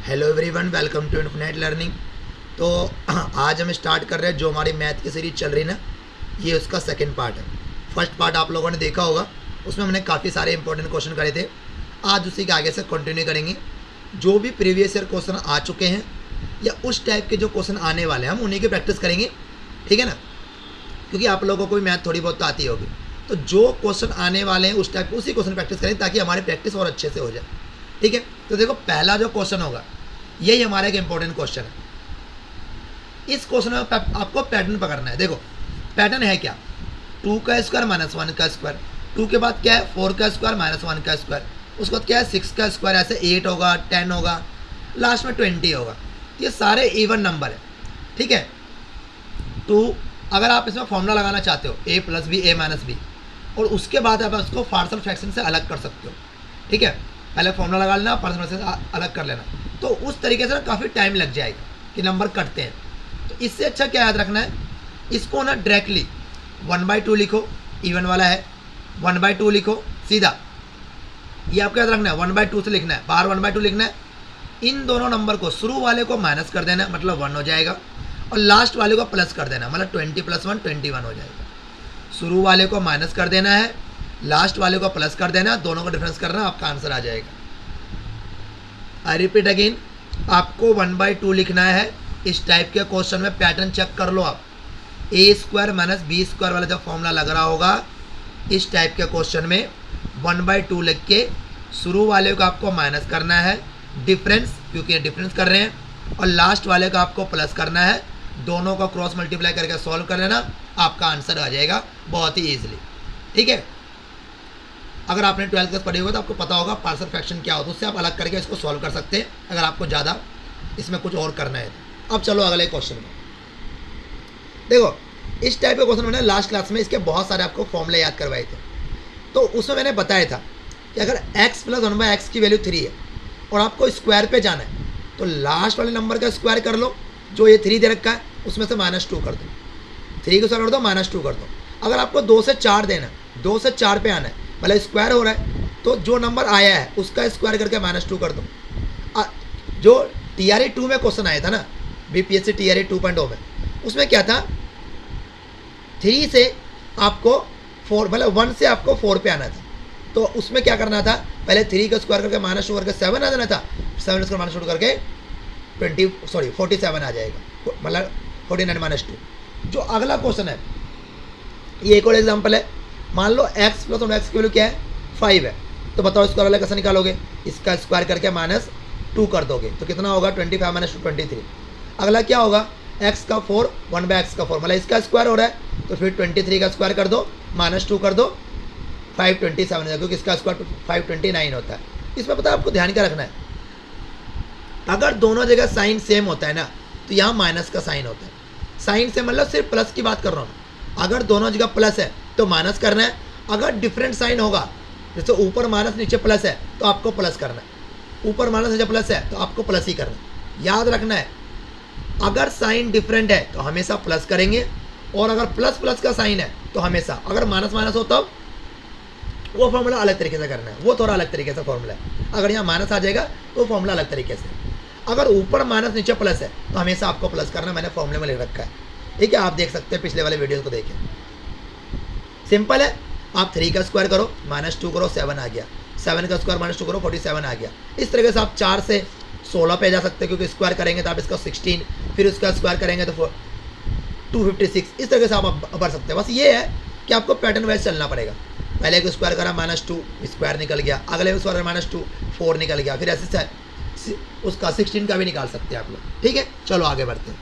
Hello everyone, welcome to Infinite Learning. तो आज हम स्टार्ट कर रहे हैं जो हमारी मैथ की सीरीज चल रही है ना, ये उसका सेकंड पार्ट है। फर्स्ट पार्ट आप लोगों ने देखा होगा, उसमें हमने काफ़ी सारे इंपॉर्टेंट क्वेश्चन करे थे। आज उसी के आगे से कंटिन्यू करेंगे। जो भी प्रीवियस ईयर क्वेश्चन आ चुके हैं या उस टाइप के जो क्वेश्चन आने वाले हैं हम उन्हीं की प्रैक्टिस करेंगे, ठीक है ना, क्योंकि आप लोगों को भी मैथ थोड़ी बहुत तो आती होगी। तो जो क्वेश्चन आने वाले हैं उस टाइप उसी क्वेश्चन प्रैक्टिस करें ताकि हमारी प्रैक्टिस और अच्छे से हो जाए, ठीक है। तो देखो, पहला जो क्वेश्चन होगा यही हमारा एक इंपॉर्टेंट क्वेश्चन है। इस क्वेश्चन में आपको पैटर्न पकड़ना है। देखो पैटर्न है क्या, 2 का स्क्वायर माइनस 1 का स्क्वायर, 2 के बाद क्या है 4 का स्क्वायर माइनस 1 का स्क्वायर, उसके बाद क्या है 6 का स्क्वायर, ऐसे 8 होगा, 10 होगा, लास्ट में 20 होगा। ये सारे इवन नंबर है, ठीक है। तो अगर आप इसमें फॉर्मूला लगाना चाहते हो a plus b a minus b, और उसके बाद आप उसको पार्शियल फ्रैक्शन से अलग कर सकते हो, ठीक है। पहले फॉर्मूला लगा लेना, पार्शियल फ्रैक्शन से अलग कर लेना, तो उस तरीके से काफ़ी टाइम लग जाएगा कि नंबर कटते हैं। तो इससे अच्छा क्या याद रखना है, इसको ना डायरेक्टली 1/2 लिखो, इवन वाला है 1/2 लिखो सीधा। ये आपको याद रखना है 1/2 से लिखना है, बाहर 1/2 लिखना है। इन दोनों नंबर को शुरू वाले को माइनस कर देना, मतलब 1 हो जाएगा, और लास्ट वाले को प्लस कर देना, मतलब 20 + 1 21 हो जाएगा। शुरू वाले को माइनस कर देना है, लास्ट वाले को प्लस कर देना, दोनों को डिफरेंस करना, आपका आंसर आ जाएगा। आई रिपीट अगेन, आपको 1/2 लिखना है। इस टाइप के क्वेश्चन में पैटर्न चेक कर लो आप। a² माइनस b² वाला जब फॉर्मूला लग रहा होगा, इस टाइप के क्वेश्चन में 1/2 लिख के शुरू वाले को आपको माइनस करना है, डिफरेंस क्योंकि डिफरेंस कर रहे हैं, और लास्ट वाले का आपको प्लस करना है। दोनों को क्रॉस मल्टीप्लाई करके सॉल्व कर लेना, आपका आंसर आ जाएगा बहुत ही ईजिली, ठीक है। अगर आपने 12th क्लास पढ़ी होगी तो आपको पता होगा पार्शियल फ्रैक्शन क्या होता है, उससे आप अलग करके इसको सॉल्व कर सकते हैं अगर आपको ज़्यादा इसमें कुछ और करना है। अब चलो अगले क्वेश्चन में। देखो इस टाइप के क्वेश्चन मैंने लास्ट क्लास में इसके बहुत सारे आपको फॉर्मूले याद करवाए थे। तो उसमें मैंने बताया था कि अगर x + 1/x की वैल्यू 3 है और आपको स्क्वायर पे जाना है, तो लास्ट वाले नंबर का स्क्वायर कर लो, जो ये 3 दे रखा है उसमें से -2 कर दो, 3 को स्क्वायर कर दो, -2 कर दो। अगर आपको 2 से 4 देना, 2 से 4 पे आना है, मतलब स्क्वायर हो रहा है, तो जो नंबर आया है उसका स्क्वायर करके -2 कर दो। जो TRE 2 में क्वेश्चन आया था ना, BPSC TRE 2.0 में, उसमें क्या था 3 से आपको 4, मतलब 1 से आपको 4 पे आना था। तो उसमें क्या करना था, पहले 3 का स्क्वायर करके -2 करके 7 आ जाना था, 7 का -2 करके 47 आ जाएगा, मतलब 49 - 2। जो अगला क्वेश्चन है ये एक और एग्जाम्पल है। मान लो x + 1x की वैल्यू क्या है 5 है, तो बताओ स्क्वायर वाला कैसे निकालोगे, इसका स्क्वायर करके -2 कर दोगे, तो कितना होगा 25 - 2 23। अगला क्या होगा x का 4 1/x का 4, मतलब इसका स्क्वायर हो रहा है, तो फिर 23 का स्क्वायर कर दो, -2 कर दो, 527 हो जाएगा, क्योंकि इसका स्क्वायर 529 होता है। इसमें पता है आपको ध्यान क्या रखना है, अगर दोनों जगह साइन सेम होता है ना, तो यहाँ माइनस का साइन होता है। साइन से मतलब सिर्फ प्लस की बात कर रहा हूँ, अगर दोनों जगह प्लस है तो माइनस करना है। अगर डिफरेंट साइन होगा, जैसे ऊपर माइनस नीचे प्लस है, तो आपको प्लस करना है, ऊपर माइनस नीचे प्लस है तो आपको प्लस ही करना है। याद रखना है, अगर साइन डिफरेंट है तो हमेशा प्लस करेंगे, और अगर प्लस प्लस का साइन है तो हमेशा, अगर माइनस माइनस हो तब वो फॉर्मूला अलग तरीके से करना है, वो थोड़ा अलग तरीके से फॉर्मूला है। अगर यहाँ माइनस आ जाएगा तो फॉर्मूला अलग तरीके से। अगर ऊपर माइनस नीचे प्लस है तो हमेशा आपको प्लस करना, मैंने फॉर्मूले में लिख रखा है, ठीक है। आप देख सकते हैं पिछले वाले वीडियो को देखें, सिंपल है। आप 3 का स्क्वायर करो, -2 करो, 7 आ गया, 7 का स्क्वायर -2 करो, 47 आ गया। इस तरीके से आप 4 से 16 पे जा सकते हैं, क्योंकि स्क्वायर करेंगे तो आप इसका 16, फिर उसका स्क्वायर करेंगे तो 256। इस तरीके से आप बढ़ सकते हैं। बस ये है कि आपको पैटर्न वाइज चलना पड़ेगा। पहले को स्क्वायर करा -2 स्क्वायर निकल गया, अगले को स्क्वायर -2 4 निकल गया, फिर ऐसे उसका 16 का भी निकाल सकते हैं आप लोग, ठीक है। चलो आगे बढ़ते हैं।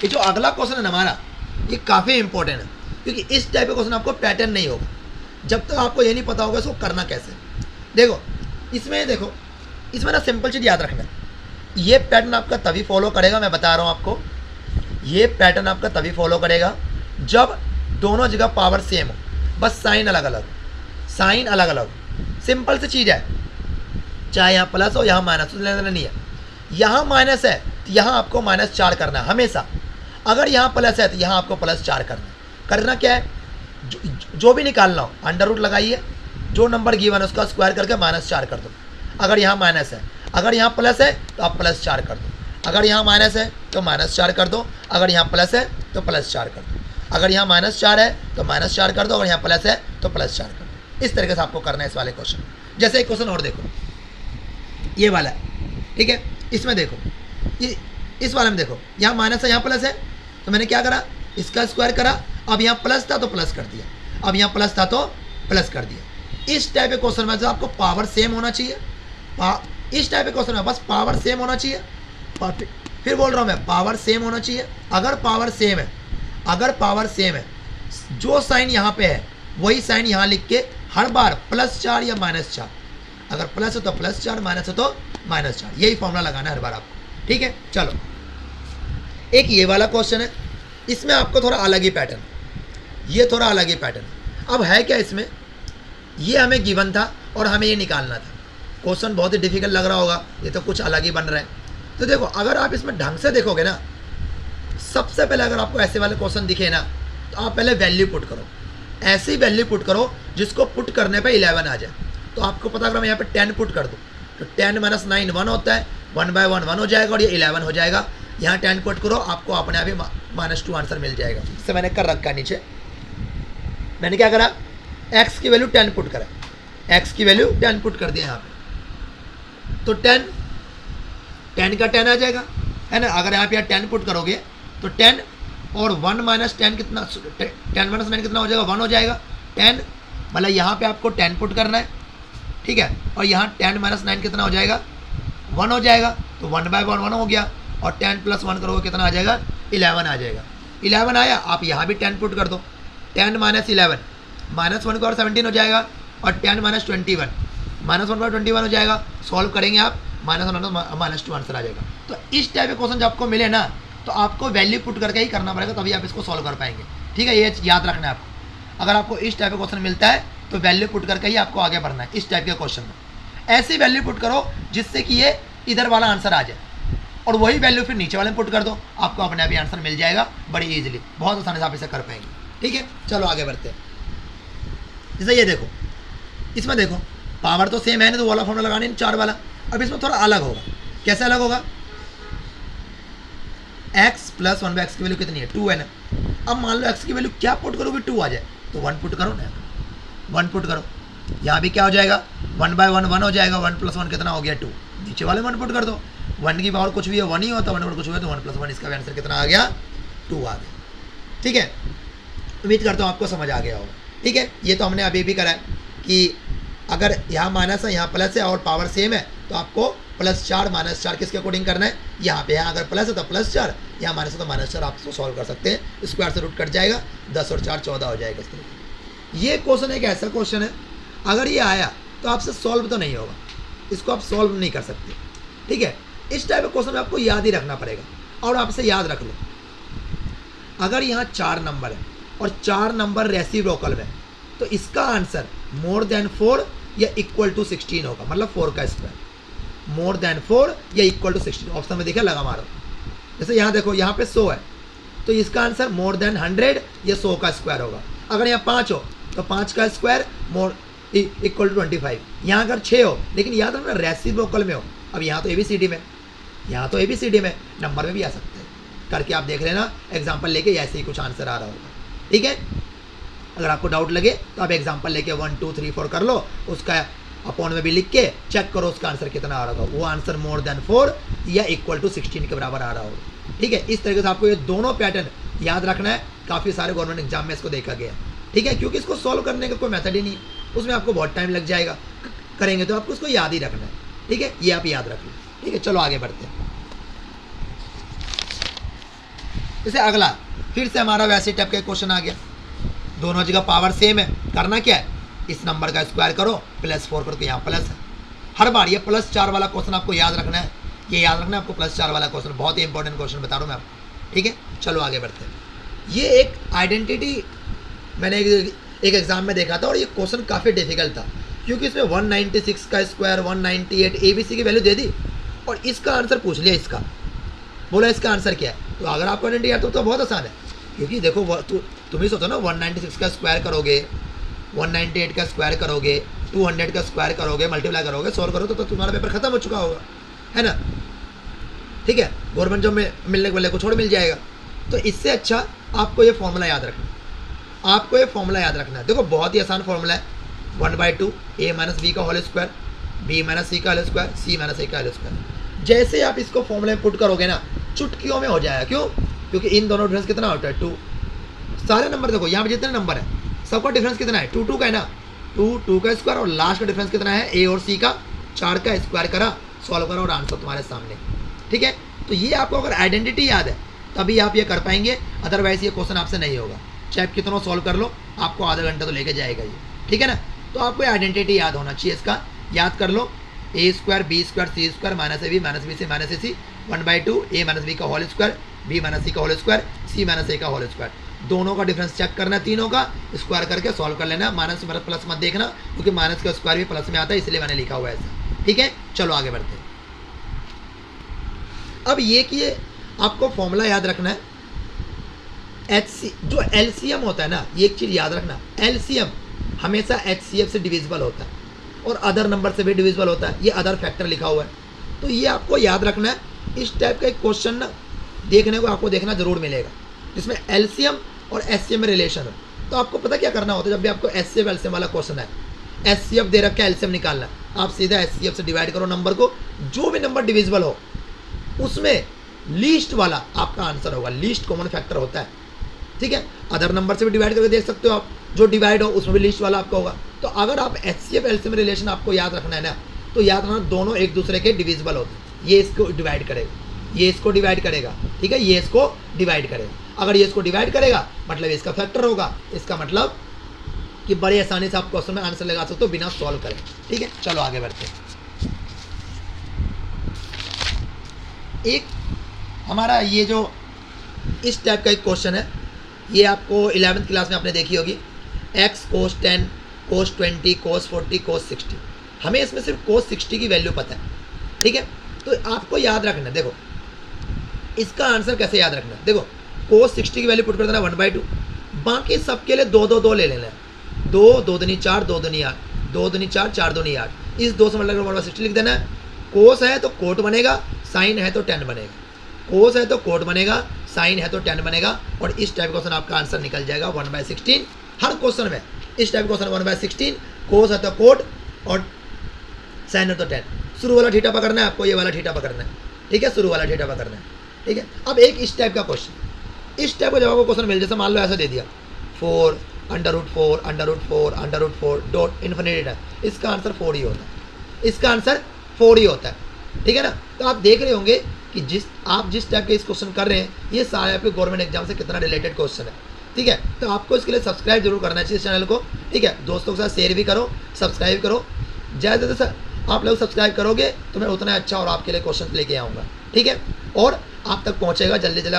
ये जो अगला क्वेश्चन है हमारा, ये काफ़ी इंपॉर्टेंट है, क्योंकि इस टाइप का क्वेश्चन आपको पैटर्न नहीं होगा जब तक आपको ये नहीं पता होगा इसको करना कैसे। देखो इसमें ना सिंपल चीज़ याद रखना है, ये पैटर्न आपका तभी फॉलो करेगा, मैं बता रहा हूँ आपको, ये पैटर्न आपका तभी फॉलो करेगा जब दोनों जगह पावर सेम हो, बस साइन अलग अलग, साइन अलग अलग। सिंपल सी चीज़ है, चाहे यहाँ प्लस हो यहाँ माइनस, तो लेना नहीं है। यहाँ माइनस है तो यहाँ आपको -4 करना है हमेशा, अगर यहाँ प्लस है तो यहाँ आपको +4 करना है। करना क्या है, जो भी निकालना हो अंडर रूट लगाइए, जो नंबर गिवन है उसका स्क्वायर करके -4 कर दो। अगर यहाँ माइनस है, अगर यहाँ प्लस है तो आप +4 कर दो, अगर यहाँ माइनस है तो -4 कर दो, अगर यहाँ प्लस है तो +4 कर दो, अगर यहाँ -4 है तो -4 कर दो, अगर यहाँ प्लस है तो +4 कर दो। इस तरीके से आपको करना है इस वाले क्वेश्चन। जैसे एक क्वेश्चन और देखो, ये वाला है, ठीक है, इसमें देखो, ये इस वाले में देखो, यहाँ माइनस है यहाँ प्लस है, तो मैंने क्या करा, इसका स्क्वायर करा, अब यहाँ प्लस था तो प्लस कर दिया, अब यहाँ प्लस था तो प्लस कर दिया। इस टाइप के क्वेश्चन में जो आपको पावर सेम होना चाहिए, इस टाइप के क्वेश्चन में बस पावर सेम होना चाहिए। फिर बोल रहा हूँ मैं, पावर सेम होना चाहिए। अगर पावर सेम है, अगर पावर सेम है, जो साइन यहाँ पे है वही साइन यहाँ लिख के हर बार +4 या -4, अगर प्लस है तो +4, माइनस है तो -4, यही फॉर्मूला लगाना है हर बार आपको, ठीक है। चलो, एक ये वाला क्वेश्चन है, इसमें आपको थोड़ा अलग ही पैटर्न, ये थोड़ा अलग ही पैटर्न। अब है क्या इसमें, ये हमें गिवन था और हमें ये निकालना था। क्वेश्चन बहुत ही डिफिकल्ट लग रहा होगा, ये तो कुछ अलग ही बन रहा है। तो देखो, अगर आप इसमें ढंग से देखोगे ना, सबसे पहले अगर आपको ऐसे वाले क्वेश्चन दिखे ना, तो आप पहले वैल्यू पुट करो, ऐसी वैल्यू पुट करो जिसको पुट करने पे 11 आ जाए। तो आपको पता, अगर मैं यहाँ पे 10 पुट कर दूँ तो 10 - 9 1 होता है, 1/1 1 हो जाएगा और ये 11 हो जाएगा। यहाँ 10 पुट करो, आपको अपने आप ही -2 आंसर मिल जाएगा। इससे मैंने कर रखा है नीचे, मैंने क्या करा, x की वैल्यू 10 पुट करा, x की वैल्यू 10 पुट कर दिया यहाँ पे, तो 10 का 10 आ जाएगा, है ना। अगर आप यहाँ 10 पुट करोगे तो 10 और 1 - 10 कितना, 10 - 9 कितना हो जाएगा, 1 हो जाएगा। 10 मतलब यहाँ पे आपको 10 पुट करना है, ठीक है, और यहाँ 10 - 9 कितना हो जाएगा, 1 हो जाएगा। तो 1/1 1 हो गया, और 10 + 1 करोगे कितना आ जाएगा, 11 आ जाएगा। 11 आया, आप यहाँ भी 10 पुट कर दो, 10 - 11 -1 का और 17 हो जाएगा, और 10 - 21 -1/21 हो जाएगा। सॉल्व करेंगे आप, -1 -2 आंसर आ जाएगा। तो इस टाइप के क्वेश्चन जब आपको मिले ना, तो आपको वैल्यू पुट करके ही करना पड़ेगा, तभी आप इसको सॉल्व कर पाएंगे, ठीक है। ये याद रखना है आपको, अगर आपको इस टाइप का क्वेश्चन मिलता है तो वैल्यू पुट करके ही आपको आगे बढ़ना है। इस टाइप के क्वेश्चन में ऐसी वैल्यू पुट करो जिससे कि ये इधर वाला आंसर आ जाए, और वही वैल्यू फिर नीचे वाले में पुट कर दो, आपको अपने आप ही आंसर मिल जाएगा बड़ी ईजिली, बहुत आसानी से आप इसे कर पाएंगे, ठीक है। चलो आगे बढ़ते हैं। जैसे ये देखो, इसमें देखो पावर तो सेम है ना, तो वाला फॉर्मूला लगाने 4 वाला। अब इसमें थोड़ा अलग होगा, कैसे अलग होगा, x + 1/x की वैल्यू कितनी है, 2 है ना। अब मान लो x की वैल्यू क्या पुट करोगे, 2 आ जाए, तो 1 पुट करो ना, 1 पुट करो। यहाँ भी क्या हो जाएगा, 1/1 1 हो जाएगा, 1 + 1 कितना हो गया, 2। नीचे वाले 1 पुट कर दो, 1 की पावर कुछ भी है 1 ही होता है, 1 पर कुछ हुआ तो 1 + 1, इसका आंसर कितना आ गया, 2 आ गया, ठीक है। उम्मीद करता हूँ आपको समझ आ गया होगा, ठीक है। ये तो हमने अभी भी करा है कि अगर यहाँ माइनस है यहाँ प्लस है और पावर सेम है, तो आपको +4 -4 किसके अकॉर्डिंग करना है, यहाँ पे। यहाँ अगर प्लस है तो +4, यहाँ माइनस है तो -4, आप इसको सॉल्व कर सकते हैं। स्क्वायर से रूट कट जाएगा, 10 और 4 14 हो जाएगा इस तरीके। ये क्वेश्चन एक ऐसा क्वेश्चन है, अगर ये आया तो आपसे सॉल्व तो नहीं होगा, इसको आप सॉल्व नहीं कर सकते, ठीक है। इस टाइप के क्वेश्चन में आपको याद ही रखना पड़ेगा, और आपसे याद रख लो, अगर यहाँ 4 नंबर है और 4 नंबर रेसिप्रोकल में, तो इसका आंसर >4 या = 16 होगा, मतलब 4 का स्क्वायर, >4 या = 16। ऑप्शन में देखिए, लगा मारो। जैसे यहाँ देखो, यहाँ पे 100 है, तो इसका आंसर >100 या 100 का स्क्वायर होगा। अगर यहाँ 5 हो तो 5 का स्क्वायर = 25। यहाँ अगर 6 हो, लेकिन याद रखना रेसिप्रोकल में हो। अब यहाँ तो ABCD में, यहाँ तो ABCD में, नंबर में भी आ सकते हैं, करके आप देख लेना, एग्जाम्पल लेके ऐसे ही कुछ आंसर आ रहा होगा, ठीक है। अगर आपको डाउट लगे तो आप एग्जाम्पल लेके 1 2 3 4 कर लो, उसका अपॉन में भी लिख के चेक करो उसका आंसर कितना आ रहा होगा। वो आंसर >4 या = 16 के बराबर आ रहा होगा, ठीक है। इस तरीके से आपको ये दोनों पैटर्न याद रखना है। काफ़ी सारे गवर्नमेंट एग्जाम में इसको देखा गया है, ठीक है, क्योंकि इसको सॉल्व करने का कोई मेथड ही नहीं है, उसमें आपको बहुत टाइम लग जाएगा। करेंगे तो आपको उसको याद ही रखना है, ठीक है, ये आप याद रख लो, ठीक है। चलो आगे बढ़ते हैं। जैसे अगला फिर से हमारा वैसे टाइप का क्वेश्चन आ गया, दोनों जगह पावर सेम है। करना क्या है, इस नंबर का स्क्वायर करो, +4 करो, तो यहाँ प्लस है। हर बार ये +4 वाला क्वेश्चन आपको याद रखना है, ये याद रखना है आपको, +4 वाला क्वेश्चन बहुत ही इंपॉर्टेंट क्वेश्चन बता रहा हूँ मैं आपको, ठीक है। चलो आगे बढ़ते हैं। ये एक आइडेंटिटी मैंने एक एग्जाम में देखा था, और ये क्वेश्चन काफ़ी डिफिकल्ट था, क्योंकि इसमें 196 का स्क्वायर, 198 ABC की वैल्यू दे दी, और इसका आंसर पूछ लिया। इसका बोला इसका आंसर क्या है, तो अगर आपको आइडेंटिटी आता तो बहुत आसान है, क्योंकि देखो तुम ही सोचो ना, 196 का स्क्वायर करोगे, 198 का स्क्वायर करोगे, 200 का स्क्वायर करोगे, मल्टीप्लाई करोगे, सॉल्व करो तो तुम्हारा पेपर खत्म हो चुका होगा। है ना, ठीक है, गवर्नमेंट जॉब में मिलने वाले को छोड़ मिल जाएगा। तो इससे अच्छा आपको ये फॉर्मूला याद रखना, आपको ये फॉर्मूला याद रखना है। देखो बहुत ही आसान फॉर्मूला है, 1/2 a माइनस बी का whole square, b minus c का whole square, c minus a का होल स्क्वायर। जैसे आप इसको फॉर्मूले में पुट करोगे ना, चुटकियों में हो जाएगा। क्यों? क्योंकि इन दोनों डिफरेंस कितना होता है 2। सारे नंबर देखो यहाँ पे जितने नंबर है सबका डिफरेंस कितना है 2 का है ना, 2 का स्क्वायर, और लास्ट का डिफरेंस कितना है a और c का, 4 का स्क्वायर करा, सॉल्व करा और आंसर तुम्हारे सामने। ठीक है, तो ये आपको अगर आइडेंटिटी याद है तभी आप ये कर पाएंगे, अदरवाइज ये क्वेश्चन आपसे नहीं होगा। चाहे कितना सॉल्व कर लो, आपको आधा घंटा तो लेके जाएगा ये। ठीक है ना, तो आपको आइडेंटिटी याद होना चाहिए, इसका याद कर लो, a square b square c square minus a b minus b c minus a c 1/2 a minus b का whole square, b minus c का whole square, c minus a का होल स्क्वायर। दोनों का डिफरेंस चेक करना, तीनों का square करके solve कर लेना। माइनस प्लस मत देखना, क्योंकि माइनस का स्क्वायर भी प्लस में आता है, इसलिए मैंने लिखा हुआ है ऐसा। ठीक है, चलो आगे बढ़ते हैं। अब ये कि आपको फॉर्मूला याद रखना है, HC जो LCM होता है ना, ये एक चीज़ याद रखना, LCM हमेशा HCF से डिविजिबल होता है और अदर नंबर से भी डिविजिबल होता है। ये अदर फैक्टर लिखा हुआ है, तो ये आपको याद रखना है। इस टाइप का एक क्वेश्चन ना देखने को आपको देखना जरूर मिलेगा, जिसमें LCM और HCF में रिलेशन है। तो आपको पता क्या करना होता है, जब भी आपको HCF LCM वाला क्वेश्चन है, HCF दे रखा है, LCM निकालना, आप सीधा HCF से डिवाइड करो नंबर को, जो भी नंबर डिविजिबल हो उसमें लीस्ट वाला आपका आंसर होगा, लीस्ट कॉमन फैक्टर होता है। ठीक है, अदर नंबर से भी डिवाइड करके देख सकते हो आप, जो डिवाइड हो उसमें भी लीस्ट वाला आपका होगा। तो अगर आप HCF LCM में रिलेशन आपको याद रखना है ना, तो याद रखना दोनों एक दूसरे के डिविजिबल होते हैं। ये इसको डिवाइड करेगा, ये इसको डिवाइड करेगा, ठीक है, ये इसको डिवाइड करेगा। अगर ये इसको डिवाइड करेगा मतलब इसका फैक्टर होगा, इसका मतलब कि बड़ी आसानी से आप क्वेश्चन में आंसर लगा सकते हो बिना सॉल्व करें। ठीक है, चलो आगे बढ़ते हैं। एक हमारा ये जो इस टाइप का एक क्वेश्चन है, ये आपको 11th क्लास में आपने देखी होगी, x cos 10 cos 20 cos 40 cos 60। हमें इसमें सिर्फ cos 60 की वैल्यू पता है। ठीक है, तो आपको याद रखना, देखो इसका आंसर कैसे याद रखना है। देखो cos 60 की वैल्यू पुट कर देना 1/2, बाकी सबके लिए 2 ले लेना है, 2 2 दूनी 4 2 दूनी 8 2 दूनी 4 4 दूनी 8, इस 2 से मतलब 1/60 लिख देना है। कोस है तो कोट बनेगा, साइन है तो टेन बनेगा, कोस है तो कोट बनेगा, साइन है तो टेन बनेगा, और इस टाइप क्वेश्चन आपका आंसर निकल जाएगा 1/16। हर क्वेश्चन में इस टाइप क्वेश्चन 1/16, कोस है तो कोट और साइन है तो टेन। शुरू वाला थीटा पकड़ना है आपको, ये वाला थीटा पकड़ना है। ठीक है, शुरू वाला थीटा पकड़ना है। ठीक है, अब एक इस टाइप का क्वेश्चन, इस टाइप का जब आपको क्वेश्चन मिल, जैसे मान लो ऐसा दे दिया 4 √4 √4 √4 डॉट इन्फिनिटी, इसका आंसर 4 ही होता है, इसका आंसर 4 ही होता है। ठीक है ना, तो आप देख रहे होंगे कि आप जिस टाइप के इस क्वेश्चन कर रहे हैं, ये सारे आपके गवर्नमेंट एग्जाम से कितना रिलेटेड क्वेश्चन है। ठीक है, तो आपको इसके लिए सब्सक्राइब जरूर करना चाहिए इस चैनल को। ठीक है, दोस्तों के साथ शेयर भी करो, सब्सक्राइब करो, ज़्यादा से आप लोग सब्सक्राइब करोगे तो मैं उतना अच्छा और आपके लिए क्वेश्चन लेके आऊँगा। ठीक है, और आप तक पहुँचेगा जल्दी जल्दी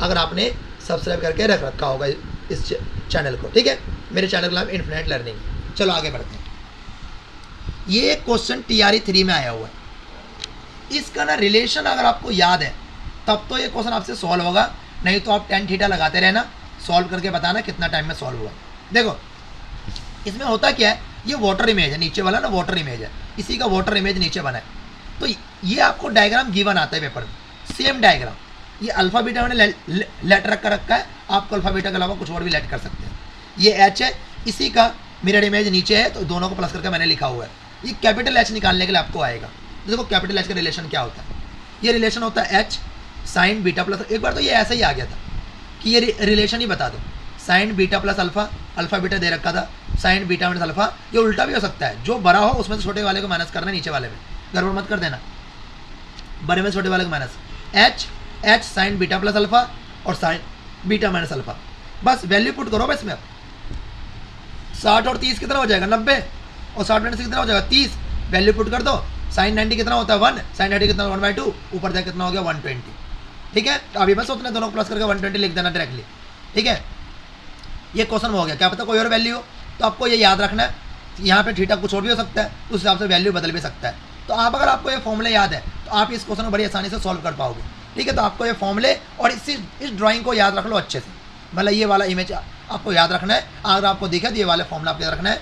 अगर आपने सब्सक्राइब करके रख रखा होगा इस चैनल को। ठीक है, मेरे चैनल का नाम इन्फिनिट लर्निंग। चलो आगे बढ़ते हैं। ये क्वेश्चन TRE 3 में आया हुआ है, इसका ना रिलेशन अगर आपको याद है तब तो ये क्वेश्चन आपसे सॉल्व होगा, नहीं तो आप tan थीटा लगाते रहना, सॉल्व करके बताना कितना टाइम में सॉल्व हुआ। देखो इसमें होता क्या है, ये वाटर इमेज है, नीचे वाला ना वाटर इमेज है, इसी का वाटर इमेज नीचे बना है। तो ये आपको डायग्राम गिवन आता है पेपर में, सेम डायग्राम। ये अल्फा बीटा मैंने लेट रखा है, आपको अल्फा बीटा के अलावा कुछ और भी लेट कर सकते हैं। ये H है, इसी का मिरर इमेज नीचे है, तो दोनों को प्लस करके मैंने लिखा हुआ है। ये कैपिटल H निकालने के लिए आपको आएगा। देखो कैपिटल H का रिलेशन क्या होता है, ये रिलेशन होता है H साइन बीटा प्लस, एक बार तो ये ऐसा ही आ गया था कि ये रिलेशन ही बता दो, sine beta plus alpha, alpha beta दे रखा था, साइन बीटा माइनस अल्फा। ये उल्टा भी हो सकता है, जो बड़ा हो उसमें से छोटे वाले को माइनस करना, नीचे वाले में गड़बड़ मत कर देना, बड़े में छोटे वाले को minus. H sign beta plus alpha और साइन बीटा माइनस अल्फा, बस वैल्यू पुट करो। बस इसमें 60 और 30 कितना हो जाएगा 90, और 60 90 कितना हो जाएगा 30, वैल्यू पुट कर दो। साइन 90 कितना होता है 1, साइन 90 कितना 1/2, ऊपर जाकर कितना हो गया 120। ठीक है, तो अभी बस उतने दोनों को प्लस करके 120 लिख देना डायरेक्टली। ठीक है, ये क्वेश्चन हो गया। क्या पता कोई और वैल्यू हो, तो आपको ये याद रखना है, यहाँ पे थीटा कुछ और भी हो सकता है, उस हिसाब से वैल्यू बदल भी सकता है। तो आप अगर आपको ये फॉर्मूले याद है तो आप इस क्वेश्चन को बड़ी आसानी से सॉल्व कर पाओगे। ठीक है, तो आपको ये फॉर्मूले और इस ड्राइंग को याद रख लो अच्छे से, मतलब ये वाला इमेज आपको याद रखना है। अगर आपको दिखा तो ये वाला फॉर्मूला आपको याद रखना है,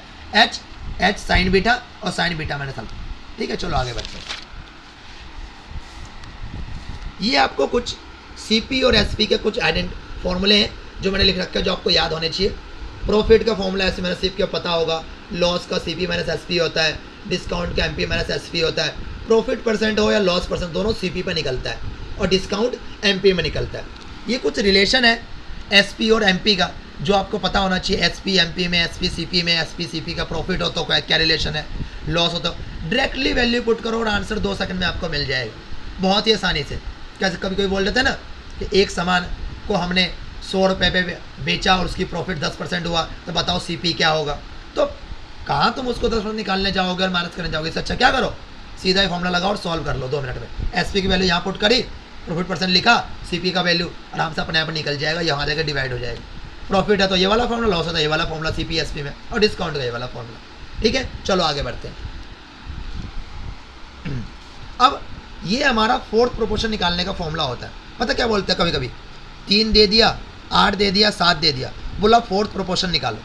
H साइन बीटा और साइन बीटा माइनस अल्फा। ठीक है, चलो आगे बढ़ते हैं। ये आपको कुछ CP और SP के कुछ फॉर्मूले हैं जो मैंने लिख रखे हैं, जो आपको याद होने चाहिए। प्रॉफिट का फॉर्मूला ऐसे मैंने CP का पता होगा, लॉस का CP माइनस SP होता है, डिस्काउंट का MP माइनस SP होता है, प्रॉफिट परसेंट हो या लॉस परसेंट दोनों CP पे निकलता है और डिस्काउंट MP में निकलता है। ये कुछ रिलेशन है SP और MP का जो आपको पता होना चाहिए। SP MP में, SP CP में, SP CP का प्रॉफिट हो तो क्या रिलेशन है, लॉस हो तो डायरेक्टली वैल्यू पुट करो और आंसर 2 सेकंड में आपको मिल जाएगा बहुत ही आसानी से। कैसे कभी कोई बोल देता है ना कि एक सामान को हमने 100 रुपये पे बेचा और उसकी प्रॉफिट 10% हुआ, तो बताओ CP क्या होगा। तो कहाँ तुम उसको 10% निकालने जाओगे और माइनस करने जाओगे। इससे अच्छा क्या करो, सीधा ही फॉर्मूला लगाओ और सॉल्व कर लो 2 मिनट में। SP की वैल्यू यहाँ पुट करी, प्रॉफिट परसेंट लिखा, CP का वैल्यू आराम से अपने आप निकल जाएगा, यहाँ जाकर डिवाइड हो जाएगा। प्रॉफिट है तो ये वाला फॉर्मूला, लॉस है तो ये वाला फॉर्मूला CP SP में, और डिस्काउंट का ये वाला फॉर्मूला। ठीक है, चलो आगे बढ़ते हैं। अब ये हमारा फोर्थ प्रोपोर्शन निकालने का फॉर्मूला होता है। पता क्या बोलते हैं, कभी कभी 3 दे दिया, 8 दे दिया, 7 दे दिया, बोला फोर्थ प्रोपोर्शन निकालो,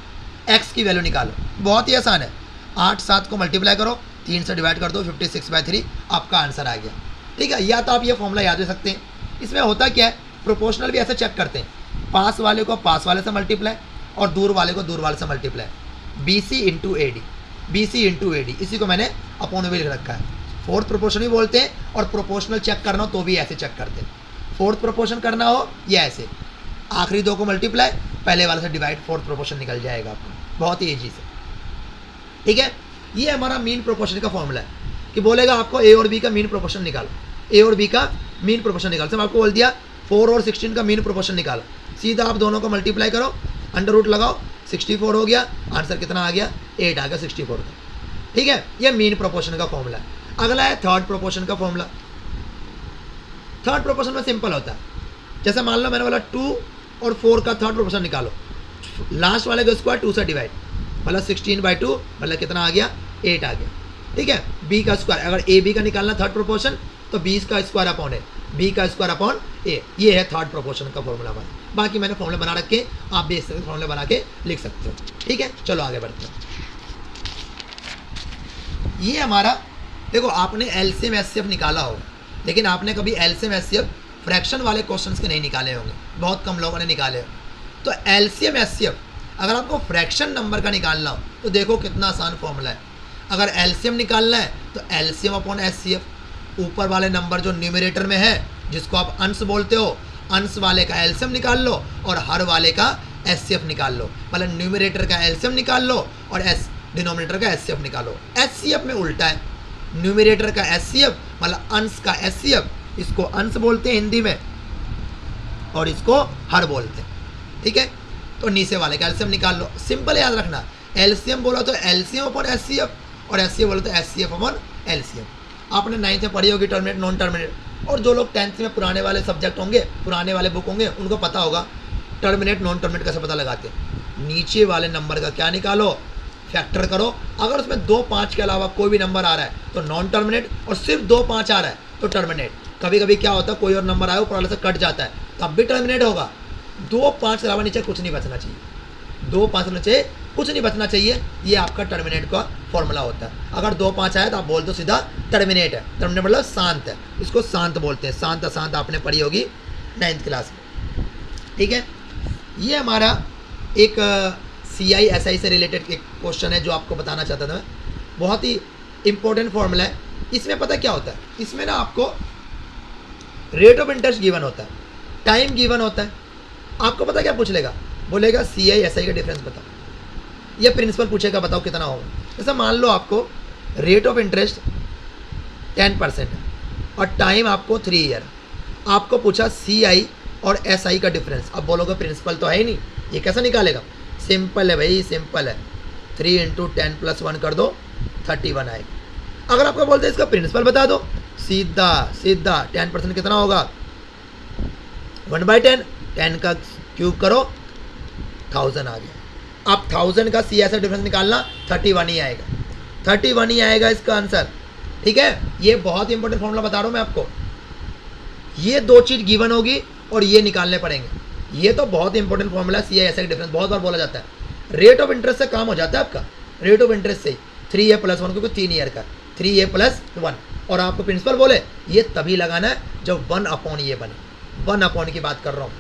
x की वैल्यू निकालो। बहुत ही आसान है, 8 7 को मल्टीप्लाई करो, 3 से डिवाइड कर दो, 56/3 आपका आंसर आ गया। ठीक है, या तो आप ये फॉर्मूला याद रख सकते हैं। इसमें होता क्या है, प्रोपोर्शनल भी ऐसे चेक करते हैं, पास वाले को पास वाले से मल्टीप्लाई और दूर वाले को दूर वाले से मल्टीप्लाई। BC इंटू AD, इसी को मैंने अपॉन में लिख रखा है। फोर्थ प्रोपोर्शन भी बोलते हैं, और प्रोपोर्शनल चेक करना हो तो भी ऐसे चेक करते हैं। फोर्थ प्रोपोर्शन करना हो या ऐसे, आखिरी 2 को मल्टीप्लाई, पहले वाले से डिवाइड, फोर्थ प्रोपोर्शन निकल जाएगा आपको बहुत ही ईजी से। ठीक है, ये हमारा मीन प्रोपोर्शन का फॉर्मूला है कि बोलेगा आपको A और B का मीन प्रोपोर्शन निकालो, A और B का मीन प्रोपोर्शन निकालो। तो मैं आपको बोल दिया 4 और 16 का मीन प्रोपोर्शन निकालो, सीधा आप दोनों को मल्टीप्लाई करो, अंडर रूट लगाओ, 64 हो गया, आंसर कितना आ गया, 8 आ गया 64 का। ठीक है, ये मीन प्रोपोर्शन का फॉर्मूला है। अगला है थर्ड प्रोपोर्शन का फॉर्मूला। थर्ड प्रोपोर्शन में सिंपल होता है, जैसे मान लो मैंने बोला 2 और 4 का थर्ड प्रोपोर्शन निकालो, लास्ट वाले का स्क्वायर 2 से डिवाइड, मतलब 16/2 मतलब कितना आ गया, 8 आ गया। ठीक है, B का स्क्वायर, अगर AB का निकालना थर्ड प्रोपोर्शन तो B का स्क्वायर अपॉन A, B का स्क्वायर अपॉन A, ये है थर्ड प्रोपोर्शन का फॉर्मूला हमारा। बाकी मैंने फॉर्मूला बना रखे, आप भी इससे फॉर्मूला बना के लिख सकते हो। ठीक है, चलो आगे बढ़ते हैं। ये हमारा देखो, आपने LCM SCF निकाला होगा, लेकिन आपने कभी LCM SCF फ्रैक्शन वाले क्वेश्चंस के नहीं निकाले होंगे, बहुत कम लोगों ने निकाले होंगे। तो LCM SCF अगर आपको फ्रैक्शन नंबर का निकालना हो तो देखो कितना आसान फॉर्मूला है। अगर LCM निकालना है तो LCM अपॉन SCF, ऊपर वाले नंबर जो न्यूमरेटर में है जिसको आप अंश बोलते हो, अंश वाले का LCM निकाल लो और हर वाले का SCF निकाल लो, मतलब न्यूमरेटर का LCM निकाल लो और डिनोमिनेटर का SCF निकालो। SCF में उल्टा है, न्यूमरेटर का SCF मतलब अंश का SCF, इसको अंश बोलते हैं हिंदी में और इसको हर बोलते हैं। ठीक है, तो नीचे वाले का LCM निकाल लो, सिंपल याद रखना। LCM बोला तो LCM अपॉन SCF और SCF बोला तो SCF अपॉन LCM। आपने 9th में पढ़ी होगी टर्मिनेट नॉन टर्मिनेट, और जो लोग 10th में पुराने वाले सब्जेक्ट होंगे, पुराने वाले बुक होंगे, उनको पता होगा टर्मिनेट नॉन टर्मिनेट कैसे पता लगाते हैं। नीचे वाले नंबर का क्या निकालो, फैक्टर करो, अगर उसमें 2 5 के अलावा कोई भी नंबर आ रहा है तो नॉन टर्मिनेट, और सिर्फ 2 5 आ रहा है तो टर्मिनेट। कभी कभी क्या होता है, कोई और नंबर आया ऊपर वाले से कट जाता है तब भी टर्मिनेट होगा। 2 5 के अलावा नीचे कुछ नहीं बचना चाहिए, 2 5 नीचे कुछ नहीं बचना चाहिए, ये आपका टर्मिनेट का फॉर्मूला होता है। अगर 2 5 आया तो आप बोल दो सीधा टर्मिनेट है। टर्मिनेट मतलब शांत है, इसको शांत बोलते हैं। शांत अशांत आपने पढ़ी होगी 9th क्लास में। ठीक है, ये हमारा एक CI SI से रिलेटेड एक क्वेश्चन है जो आपको बताना चाहता था मैं, बहुत ही इंपॉर्टेंट फॉर्मूला है। इसमें पता क्या होता है, इसमें ना आपको रेट ऑफ इंटरेस्ट गिवन होता है, टाइम गिवन होता है। आपको पता क्या पूछ लेगा, बोलेगा CI SI का डिफरेंस बताओ, ये प्रिंसिपल पूछेगा बताओ कितना होगा। जैसे मान लो आपको रेट ऑफ इंटरेस्ट 10% है और टाइम आपको 3 ईयर, आपको पूछा CI और SI का डिफरेंस। अब बोलोगे प्रिंसिपल तो है ही नहीं, ये कैसे निकालेगा। सिंपल है भाई, सिंपल है, 3 × 10 + 1 कर दो 31 आएगा। अगर आपको बोलते हैं इसका प्रिंसिपल बता दो, सीधा सीधा 10% कितना होगा 1/10, 10 का क्यूब करो 1000 आ गया। अब 1000 का CI डिफरेंस निकालना 31 ही आएगा, 31 ही आएगा इसका आंसर। ठीक है, ये बहुत इंपॉर्टेंट फॉर्मूला बता रहा हूँ मैं आपको। ये 2 चीज़ गिवन होगी और ये निकालने पड़ेंगे। ये तो बहुत इंपॉर्टेंट फॉर्मूला है, CI SI डिफरेंस बहुत बार बोला जाता है। रेट ऑफ इंटरेस्ट से काम हो जाता है आपका, रेट ऑफ इंटरेस्ट से 3A + 1 क्योंकि 3 ईयर का 3A + 1, और आपको प्रिंसिपल बोले ये तभी लगाना है जब 1 ये बने, 1 की बात कर रहा हूँ,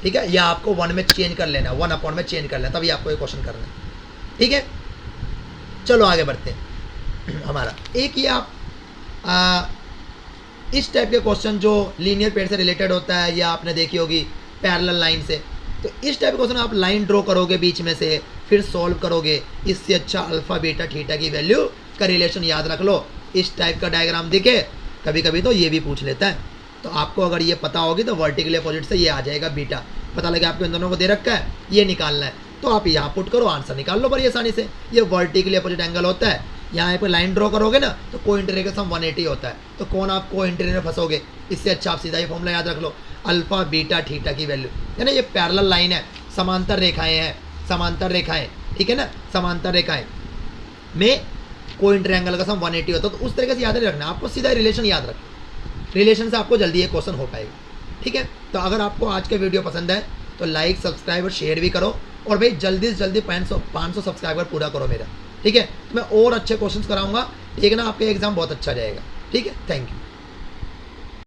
ठीक है। या आपको 1 में चेंज कर लेना, 1 में चेंज कर लेना, तभी आपको ये क्वेश्चन करना है, ठीक है। चलो आगे बढ़ते हैं। हमारा एक ये आप इस टाइप के क्वेश्चन जो लीनियर पेयर से रिलेटेड होता है, या आपने देखी होगी पैरेलल लाइन से, तो इस टाइप के क्वेश्चन आप लाइन ड्रॉ करोगे बीच में से, फिर सॉल्व करोगे। इससे अच्छा अल्फा बीटा थीटा की वैल्यू का रिलेशन याद रख लो। इस टाइप का डायग्राम दिखे, कभी कभी तो ये भी पूछ लेता है, तो आपको अगर ये पता होगी तो वर्टिकली अपोजिट से ये आ जाएगा बीटा, पता लगे आपको इन दोनों को दे रखा है, ये निकालना है, तो आप यहाँ पुट करो, आंसर निकाल लो बड़ी आसानी से। ये वर्टिकली अपोजिट एंगल होता है, यहाँ पे लाइन ड्रॉ करोगे ना तो को इंटीरियर का सम 180 होता है, तो कौन आप को इंटीरियर में फंसोगे। इससे अच्छा आप सीधा ही फॉर्मूला याद रख लो, अल्फा बीटा थीटा की वैल्यू, है ना। ये पैरेलल लाइन है, समांतर रेखाएं हैं, समांतर रेखाएं, ठीक है ना। समांतर रेखाएं में को इंटीरियर एंगल का सम 180 होता है, तो उस तरीके से याद नहीं रखना, आपको सीधा रिलेशन याद रखना, रिलेशन से आपको जल्दी ये क्वेश्चन हो पाएगा, ठीक है। तो अगर आपको आज का वीडियो पसंद है तो लाइक सब्सक्राइब और शेयर भी करो, और भाई जल्दी से जल्दी 500 सब्सक्राइबर पूरा करो मेरा, ठीक है। तो मैं और अच्छे क्वेश्चंस कराऊंगा, ठीक है ना, आपका एग्जाम बहुत अच्छा जाएगा, ठीक है। Thank you.